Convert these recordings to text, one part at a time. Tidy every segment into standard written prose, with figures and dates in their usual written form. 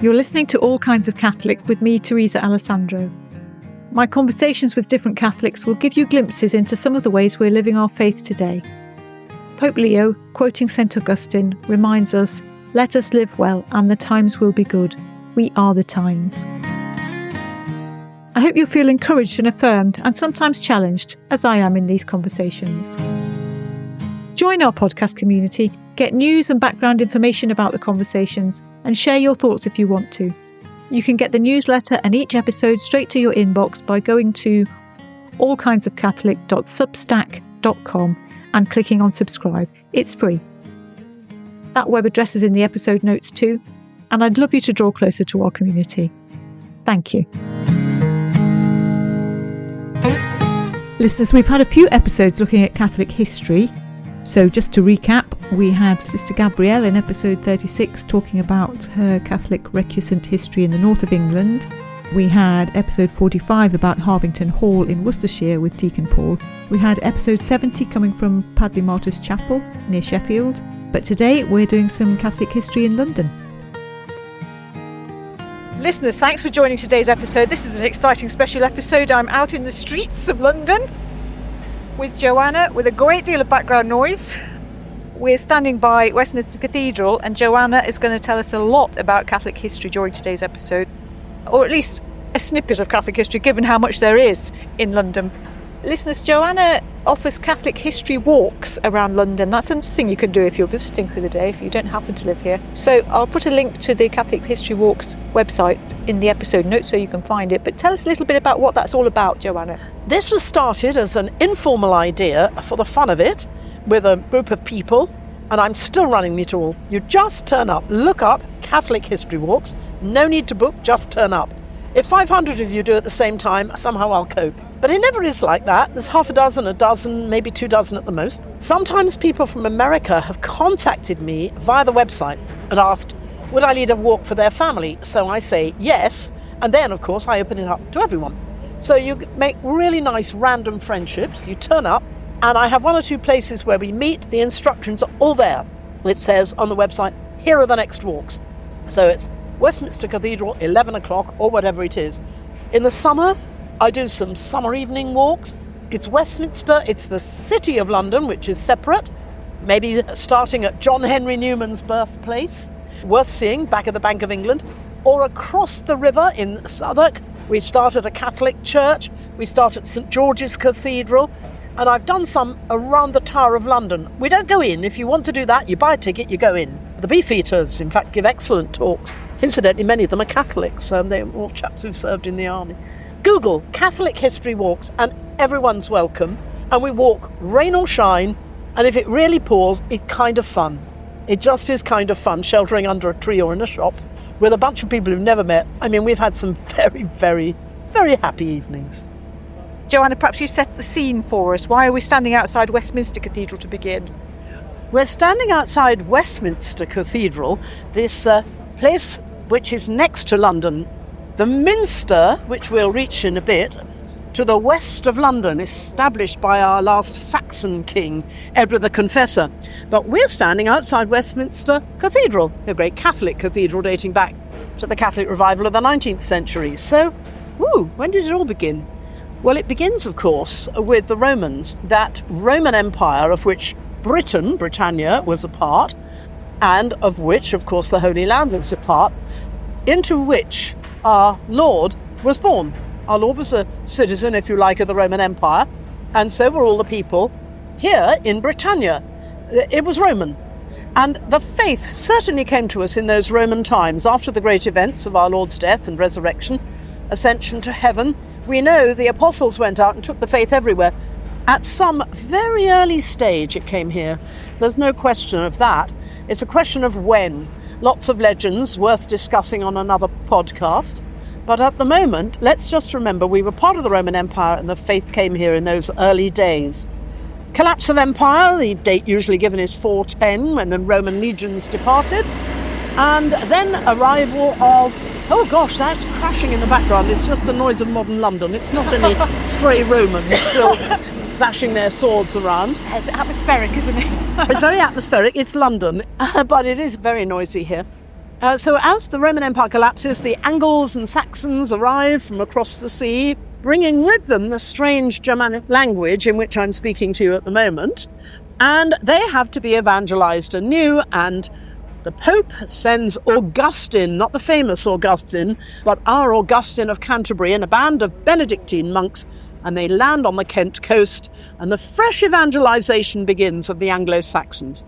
You're listening to All Kinds of Catholic with me, Teresa Alessandro. My conversations with different Catholics will give you glimpses into some of the ways we're living our faith today. Pope Leo, quoting St. Augustine, reminds us, "Let us live well, and the times will be good. We are the times." I hope you'll feel encouraged and affirmed, and sometimes challenged, as I am in these conversations. Join our podcast community, get news and background information about the conversations, and share your thoughts if you want to. You can get the newsletter and each episode straight to your inbox by going to allkindsofcatholic.substack.com and clicking on subscribe. It's free. That web address is in the episode notes too, and I'd love you to draw closer to our community. Thank you. Listeners, we've had a few episodes looking at Catholic history. So just to recap, we had Sister Gabrielle in episode 36 talking about her Catholic recusant history in the north of England. We had episode 45 about Harvington Hall in Worcestershire with Deacon Paul. We had episode 70 coming from Padley Martyrs Chapel near Sheffield. But today we're doing some Catholic history in London. Listeners, thanks for joining today's episode. This is an exciting special episode. I'm out in the streets of London with Joanna, with a great deal of background noise. We're standing by Westminster Cathedral, and Joanna is going to tell us a lot about Catholic history during today's episode, or at least a snippet of Catholic history, given how much there is in London. Listeners, Joanna offers Catholic history walks around London. That's another thing you can do if you're visiting for the day, if you don't happen to live here. So I'll put a link to the Catholic History Walks website in the episode notes so you can find it. But tell us a little bit about what that's all about, Joanna. This was started as an informal idea for the fun of it with a group of people, and I'm still running it all. You just turn up, look up Catholic History Walks, no need to book, just turn up. If 500 of you do at the same time, somehow I'll cope. But it never is like that. There's half a dozen, maybe 2 dozen at the most. Sometimes people from America have contacted me via the website and asked, would I lead a walk for their family? So I say yes, and then, of course, I open it up to everyone. So you make really nice random friendships. You turn up, and I have 1 or 2 places where we meet. The instructions are all there. It says on the website, here are the next walks. So it's Westminster Cathedral, 11 o'clock, or whatever it is. In the summer, I do some summer evening walks. It's Westminster, it's the City of London, which is separate, maybe starting at John Henry Newman's birthplace, worth seeing, back at the Bank of England, or across the river in Southwark. We start at a Catholic church, we start at St George's Cathedral, and I've done some around the Tower of London. We don't go in. If you want to do that, you buy a ticket, you go in. The Beefeaters, in fact, give excellent talks. Incidentally, many of them are Catholics, they're all chaps who've served in the army. Google Catholic History Walks and everyone's welcome. And we walk rain or shine, and if it really pours, it's kind of fun. It just is kind of fun, sheltering under a tree or in a shop with a bunch of people who've never met. I mean, we've had some very, very, very happy evenings. Joanna, perhaps you set the scene for us. Why are we standing outside Westminster Cathedral to begin? We're standing outside Westminster Cathedral, this place which is next to London. The Minster, which we'll reach in a bit, to the west of London, established by our last Saxon king, Edward the Confessor. But we're standing outside Westminster Cathedral, the great Catholic cathedral dating back to the Catholic revival of the 19th century. So, when did it all begin? Well, it begins, of course, with the Romans, that Roman Empire of which Britannia, was a part, and of which, of course, the Holy Land was a part, into which our Lord was born. Our Lord was a citizen, if you like, of the Roman Empire, and so were all the people here in Britannia. It was Roman. And the faith certainly came to us in those Roman times, after the great events of our Lord's death and resurrection, ascension to heaven. We know the apostles went out and took the faith everywhere. At some very early stage it came here. There's no question of that. It's a question of when. Lots of legends worth discussing on another podcast. But at the moment, let's just remember we were part of the Roman Empire and the faith came here in those early days. Collapse of empire, the date usually given is 410, when the Roman legions departed. And then arrival of, oh gosh, that's crashing in the background. It's just the noise of modern London. It's not any stray Romans still bashing their swords around. It's atmospheric, isn't it? It's very atmospheric. It's London, but it is very noisy here. So as the Roman Empire collapses, the Angles and Saxons arrive from across the sea, bringing with them the strange Germanic language in which I'm speaking to you at the moment. And they have to be evangelized anew, and the Pope sends Augustine, not the famous Augustine, but our Augustine of Canterbury, and a band of Benedictine monks, and they land on the Kent coast, and the fresh evangelization begins of the Anglo-Saxons.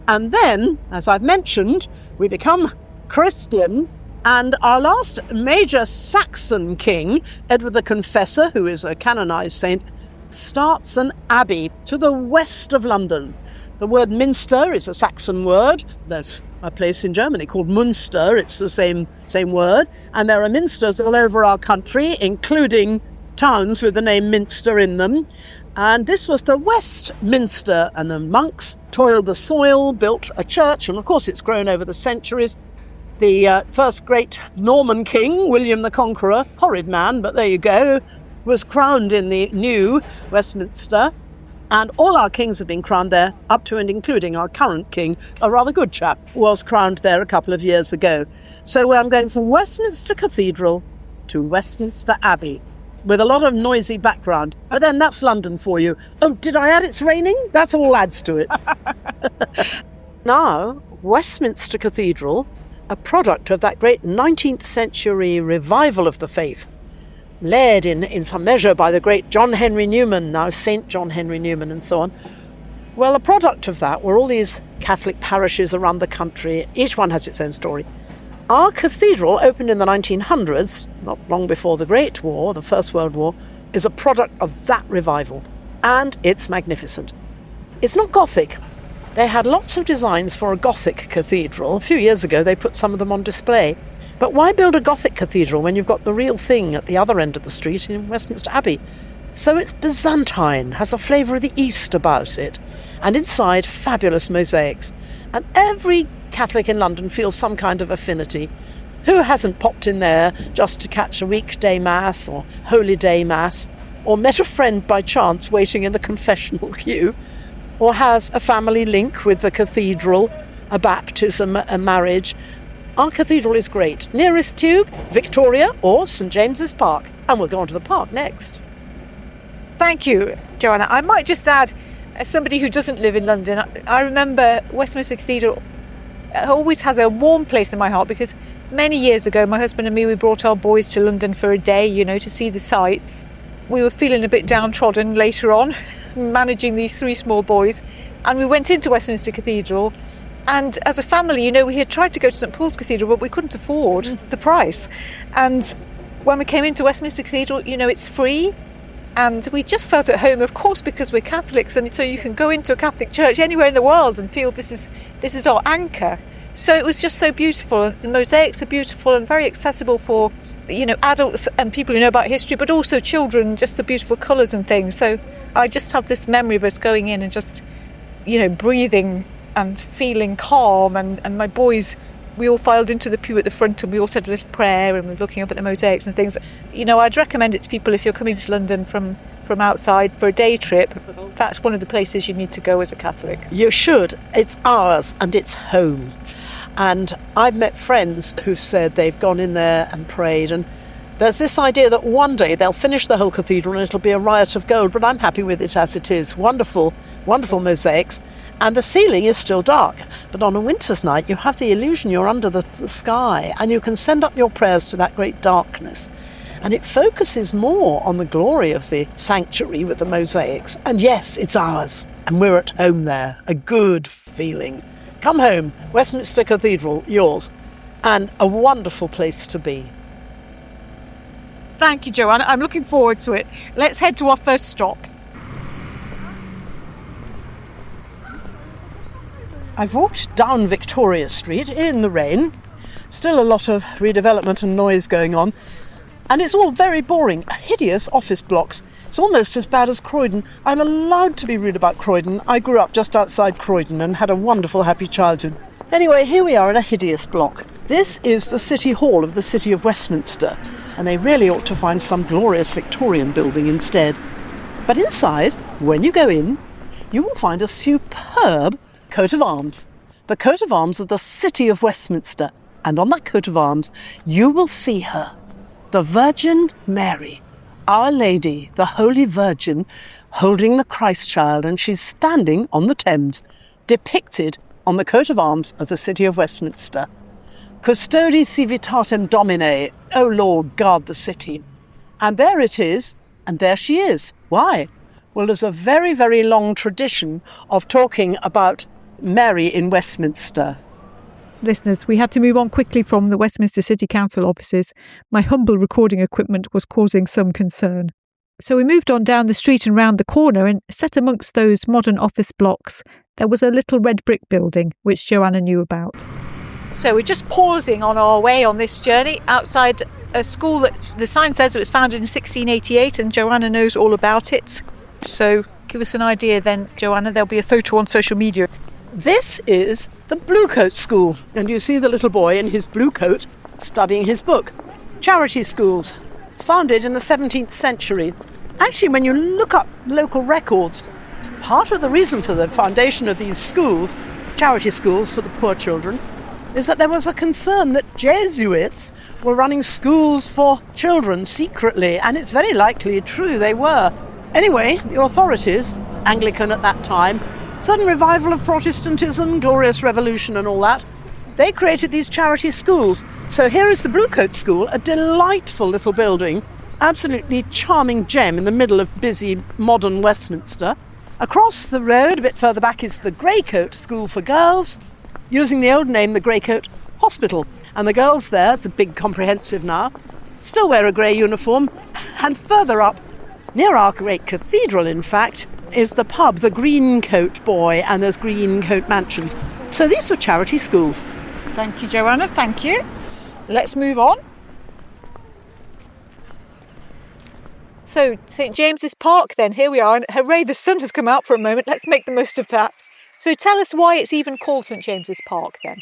And then, as I've mentioned, we become Christian, and our last major Saxon king, Edward the Confessor, who is a canonized saint, starts an abbey to the west of London. The word Minster is a Saxon word. There's a place in Germany called Munster. It's the same word. And there are minsters all over our country, including towns with the name Minster in them. And this was the Westminster, and the monks toiled the soil, built a church, and of course it's grown over the centuries. The first great Norman king, William the Conqueror, horrid man, but there you go, was crowned in the new Westminster. And all our kings have been crowned there, up to and including our current king, a rather good chap, was crowned there a couple of years ago. So I'm going from Westminster Cathedral to Westminster Abbey, with a lot of noisy background. But then that's London for you. Oh, did I add it's raining? That's all adds to it. Now, Westminster Cathedral, a product of that great 19th century revival of the faith, led in some measure by the great John Henry Newman, now St. John Henry Newman and so on. Well, a product of that were all these Catholic parishes around the country. Each one has its own story. Our cathedral, opened in the 1900s, not long before the Great War, the First World War, is a product of that revival. And it's magnificent. It's not Gothic. They had lots of designs for a Gothic cathedral. A few years ago, they put some of them on display. But why build a Gothic cathedral when you've got the real thing at the other end of the street in Westminster Abbey? So it's Byzantine, has a flavour of the East about it. And inside, fabulous mosaics. And every Catholic in London feels some kind of affinity. Who hasn't popped in there just to catch a weekday mass or holy day mass, or met a friend by chance waiting in the confessional queue, or has a family link with the cathedral, a baptism, a marriage? Our cathedral is great. Nearest tube, Victoria or St James's Park. And we'll go on to the park next. Thank you, Joanna. I might just add, as somebody who doesn't live in London, I remember Westminster Cathedral always has a warm place in my heart, because many years ago, my husband and me, we brought our boys to London for a day, to see the sights. We were feeling a bit downtrodden later on, managing these 3 small boys. And we went into Westminster Cathedral. And as a family, we had tried to go to St Paul's Cathedral, but we couldn't afford the price. And when we came into Westminster Cathedral, it's free. And we just felt at home, of course, because we're Catholics. And so you can go into a Catholic church anywhere in the world and feel this is our anchor. So it was just so beautiful. And the mosaics are beautiful and very accessible for, adults and people who know about history, but also children, just the beautiful colours and things. So I just have this memory of us going in and just, breathing and feeling calm, and my boys, we all filed into the pew at the front and we all said a little prayer and we're looking up at the mosaics and things. I'd recommend it to people if you're coming to London from outside for a day trip. That's one of the places you need to go as a Catholic. You should. It's ours and it's home. And I've met friends who've said they've gone in there and prayed, and there's this idea that one day they'll finish the whole cathedral and it'll be a riot of gold, but I'm happy with it as it is. Wonderful, wonderful mosaics. And the ceiling is still dark. But on a winter's night, you have the illusion you're under the sky, and you can send up your prayers to that great darkness. And it focuses more on the glory of the sanctuary with the mosaics. And yes, it's ours. And we're at home there. A good feeling. Come home. Westminster Cathedral, yours. And a wonderful place to be. Thank you, Joanna. I'm looking forward to it. Let's head to our first stop. I've walked down Victoria Street in the rain. Still a lot of redevelopment and noise going on. And it's all very boring. Hideous office blocks. It's almost as bad as Croydon. I'm allowed to be rude about Croydon. I grew up just outside Croydon and had a wonderful, happy childhood. Anyway, here we are in a hideous block. This is the City Hall of the City of Westminster, and they really ought to find some glorious Victorian building instead. But inside, when you go in, you will find a superb coat of arms. The coat of arms of the City of Westminster. And on that coat of arms, you will see her, the Virgin Mary, Our Lady, the Holy Virgin, holding the Christ child, and she's standing on the Thames, depicted on the coat of arms of the city of Westminster. Custodi civitatem Domine, O Lord, guard the city. And there it is, and there she is. Why? Well, there's a very, very long tradition of talking about Mary in Westminster. Listeners, we had to move on quickly from the Westminster City Council offices. My humble recording equipment was causing some concern. So we moved on down the street and round the corner, and set amongst those modern office blocks, there was a little red brick building, which Joanna knew about. So we're just pausing on our way on this journey outside a school that the sign says it was founded in 1688, and Joanna knows all about it. So give us an idea then, Joanna. There'll be a photo on social media. This is the Bluecoat School, and you see the little boy in his blue coat studying his book. Charity schools, founded in the 17th century. Actually, when you look up local records, part of the reason for the foundation of these schools, charity schools for the poor children, is that there was a concern that Jesuits were running schools for children secretly, and it's very likely true they were. Anyway, the authorities, Anglican at that time, sudden revival of Protestantism, glorious revolution and all that, they created these charity schools. So here is the Bluecoat School, a delightful little building, absolutely charming gem in the middle of busy modern Westminster. Across the road, a bit further back, is the Greycoat School for Girls, using the old name, the Greycoat Hospital. And the girls there, it's a big comprehensive now, still wear a grey uniform. And further up, near our great cathedral, in fact, is the pub, the Greencoat Boy, and there's Greencoat Mansions. So these were charity schools. Thank you, Joanna, thank you. Let's move on. So, St James's Park then, here we are, and hooray, the sun has come out for a moment. Let's make the most of that. So tell us why it's even called St James's Park then.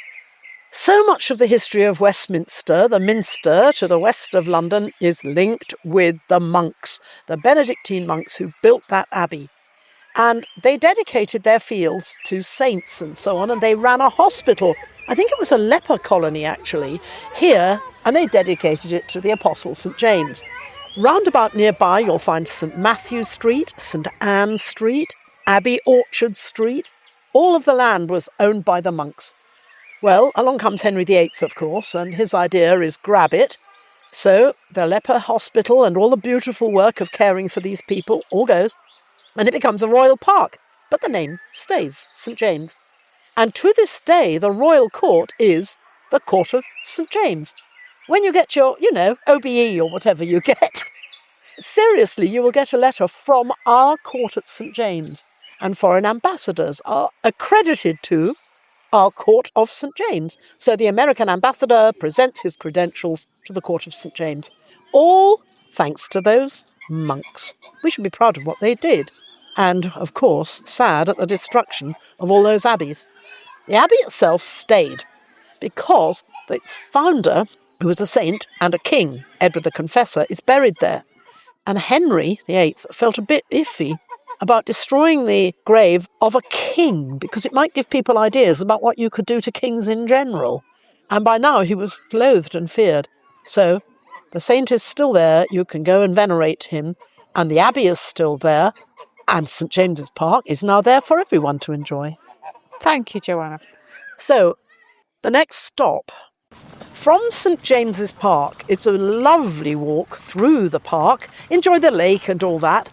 So much of the history of Westminster, the Minster to the west of London, is linked with the monks, the Benedictine monks who built that abbey. And they dedicated their fields to saints and so on, and they ran a hospital. I think it was a leper colony, actually, here, and they dedicated it to the Apostle St James. Roundabout nearby, you'll find St Matthew Street, St Anne Street, Abbey Orchard Street. All of the land was owned by the monks. Well, along comes Henry VIII, of course, and his idea is grab it. So the leper hospital and all the beautiful work of caring for these people all goes, and it becomes a royal park. But the name stays, St James. And to this day, the royal court is the Court of St James. When you get your, OBE or whatever you get, seriously, you will get a letter from our court at St James, and foreign ambassadors are accredited to our Court of St James. So the American ambassador presents his credentials to the Court of St James. All thanks to those monks. We should be proud of what they did. And, of course, sad at the destruction of all those abbeys. The abbey itself stayed because its founder, who was a saint and a king, Edward the Confessor, is buried there. And Henry VIII felt a bit iffy about destroying the grave of a king, because it might give people ideas about what you could do to kings in general. And by now he was loathed and feared. So the saint is still there, you can go and venerate him, and the abbey is still there, and St James's Park is now there for everyone to enjoy. Thank you, Joanna. So, the next stop, from St James's Park, it's a lovely walk through the park, enjoy the lake and all that,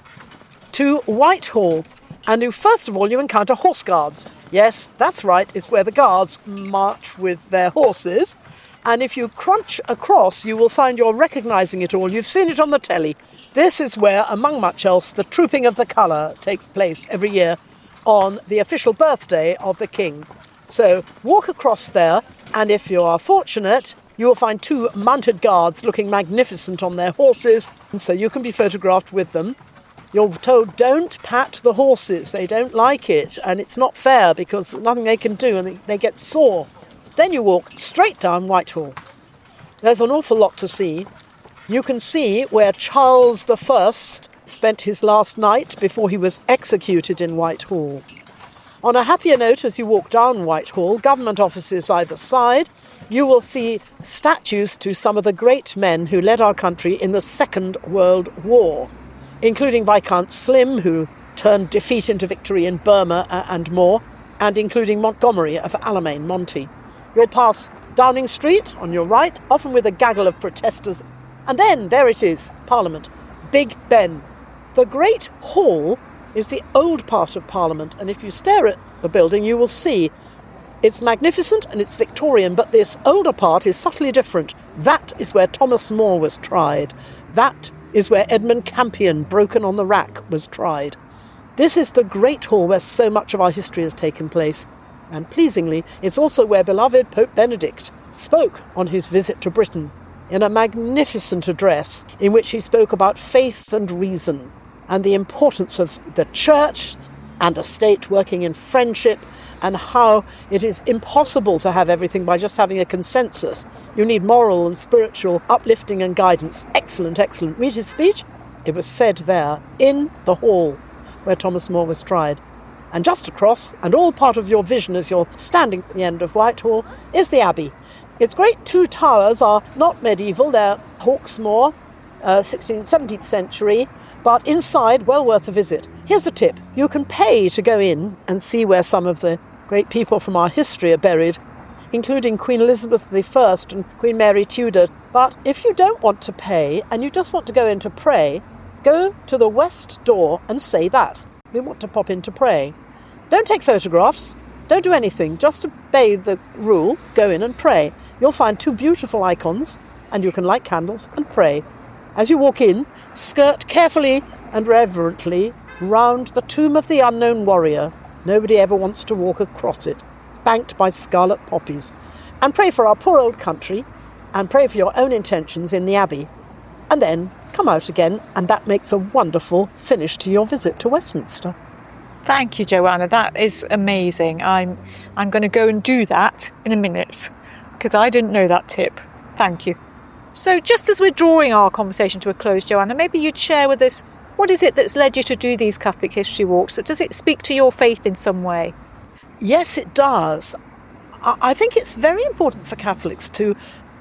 to Whitehall. And first of all, you encounter horse guards. Yes, that's right, it's where the guards march with their horses. And if you crunch across, you will find you're recognising it all. You've seen it on the telly. This is where, among much else, the Trooping of the Colour takes place every year on the official birthday of the King. So walk across there, and if you are fortunate, you will find two mounted guards looking magnificent on their horses, and so you can be photographed with them. You're told don't pat the horses, they don't like it, and it's not fair because there's nothing they can do and they get sore. Then you walk straight down Whitehall. There's an awful lot to see. You can see where Charles I spent his last night before he was executed in Whitehall. On a happier note, as you walk down Whitehall, government offices either side, you will see statues to some of the great men who led our country in the Second World War, including Viscount Slim, who turned defeat into victory in Burma and more, and including Montgomery of Alamein, Monty. You'll pass Downing Street on your right, often with a gaggle of protesters, and then there it is, Parliament, Big Ben. The Great Hall is the old part of Parliament, and if you stare at the building, you will see it's magnificent and it's Victorian, but this older part is subtly different. That is where Thomas More was tried. That is where Edmund Campion, broken on the rack, was tried. This is the Great Hall where so much of our history has taken place. And pleasingly, it's also where beloved Pope Benedict spoke on his visit to Britain in a magnificent address in which he spoke about faith and reason and the importance of the church and the state working in friendship, and how it is impossible to have everything by just having a consensus. You need moral and spiritual uplifting and guidance. Excellent, excellent. Read his speech. It was said there, in the hall where Thomas More was tried. And just across, and all part of your vision as you're standing at the end of Whitehall, is the Abbey. Its great two towers are not medieval, they're Hawksmoor, 16th, 17th century, but inside, well worth a visit. Here's a tip. You can pay to go in and see where some of the great people from our history are buried, including Queen Elizabeth I and Queen Mary Tudor. But if you don't want to pay and you just want to go in to pray, go to the west door and say that. We want to pop in to pray. Don't take photographs. Don't do anything. Just obey the rule. Go in and pray. You'll find two beautiful icons and you can light candles and pray. As you walk in, skirt carefully and reverently round the tomb of the unknown warrior. Nobody ever wants to walk across it. It's banked by scarlet poppies. And pray for our poor old country, and pray for your own intentions in the Abbey. And then come out again, and that makes a wonderful finish to your visit to Westminster. Thank you, Joanna. That is amazing. I'm going to go and do that in a minute, because I didn't know that tip. Thank you. So just as we're drawing our conversation to a close, Joanna, maybe you'd share with us, what is it that's led you to do these Catholic history walks? Does it speak to your faith in some way? Yes, it does. I think it's very important for Catholics to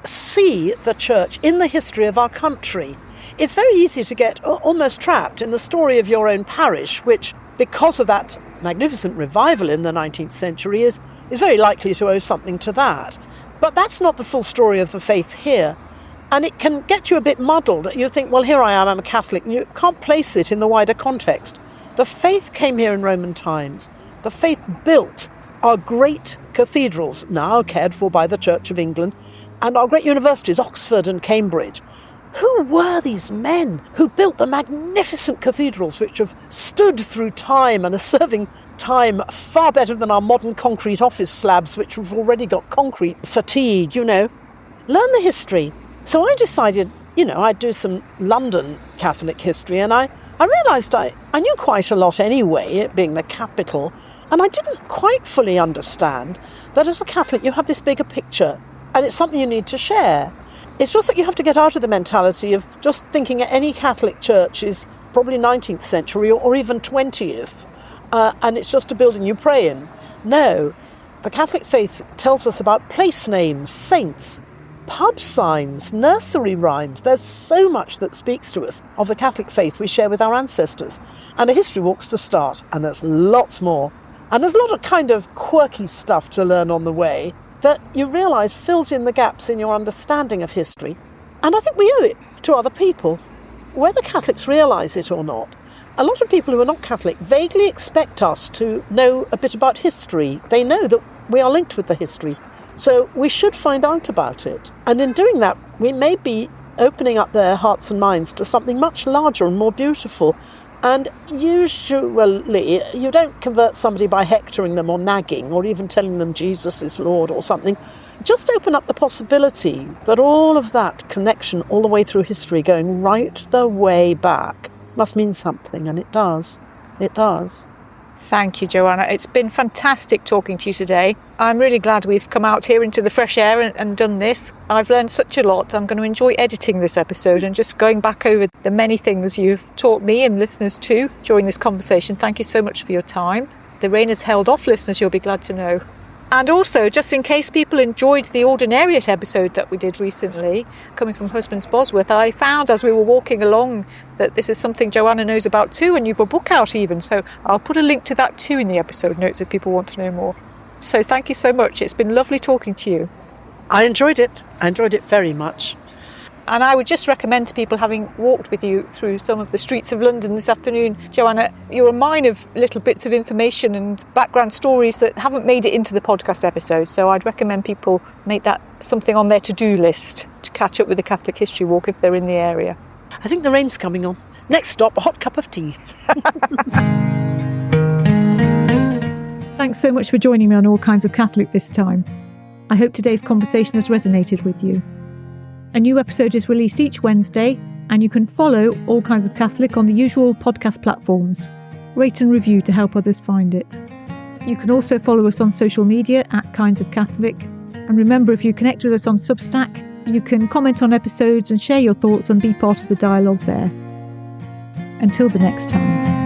see the church in the history of our country. It's very easy to get almost trapped in the story of your own parish, which, because of that magnificent revival in the 19th century, is very likely to owe something to that. But that's not the full story of the faith here. And it can get you a bit muddled. You think, well, here I am, I'm a Catholic, and you can't place it in the wider context. The faith came here in Roman times. The faith built our great cathedrals, now cared for by the Church of England, and our great universities, Oxford and Cambridge. Who were these men who built the magnificent cathedrals which have stood through time and are serving time far better than our modern concrete office slabs, which have already got concrete fatigue, Learn the history. So I decided, I'd do some London Catholic history, and I realised I knew quite a lot anyway, it being the capital, and I didn't quite fully understand that as a Catholic you have this bigger picture, and it's something you need to share. It's just that you have to get out of the mentality of just thinking any Catholic church is probably 19th century or even 20th, and it's just a building you pray in. No, the Catholic faith tells us about place names, saints, pub signs, nursery rhymes. There's so much that speaks to us of the Catholic faith we share with our ancestors. And a history walk's the start, and there's lots more. And there's a lot of kind of quirky stuff to learn on the way that you realise fills in the gaps in your understanding of history. And I think we owe it to other people, whether Catholics realise it or not. A lot of people who are not Catholic vaguely expect us to know a bit about history. They know that we are linked with the history. So we should find out about it. And in doing that, we may be opening up their hearts and minds to something much larger and more beautiful. And usually you don't convert somebody by hectoring them or nagging or even telling them Jesus is Lord or something. Just open up the possibility that all of that connection all the way through history, going right the way back, must mean something. And it does. It does. Thank you, Joanna. It's been fantastic talking to you today. I'm really glad we've come out here into the fresh air and done this. I've learned such a lot. I'm going to enjoy editing this episode and just going back over the many things you've taught me and listeners too during this conversation. Thank you so much for your time. The rain has held off, listeners, you'll be glad to know. And also, just in case people enjoyed the Ordinariate episode that we did recently, coming from Husbands Bosworth, I found as we were walking along that this is something Joanna knows about too, and you've a book out even. So I'll put a link to that too in the episode notes if people want to know more. So thank you so much. It's been lovely talking to you. I enjoyed it. I enjoyed it very much. And I would just recommend to people, having walked with you through some of the streets of London this afternoon, Joanna, you're a mine of little bits of information and background stories that haven't made it into the podcast episode. So I'd recommend people make that something on their to-do list to catch up with the Catholic History Walk if they're in the area. I think the rain's coming on. Next stop, a hot cup of tea. Thanks so much for joining me on All Kinds of Catholic this time. I hope today's conversation has resonated with you. A new episode is released each Wednesday, and you can follow All Kinds of Catholic on the usual podcast platforms. Rate and review to help others find it. You can also follow us on social media at Kinds of Catholic. And remember, if you connect with us on Substack, you can comment on episodes and share your thoughts and be part of the dialogue there. Until the next time.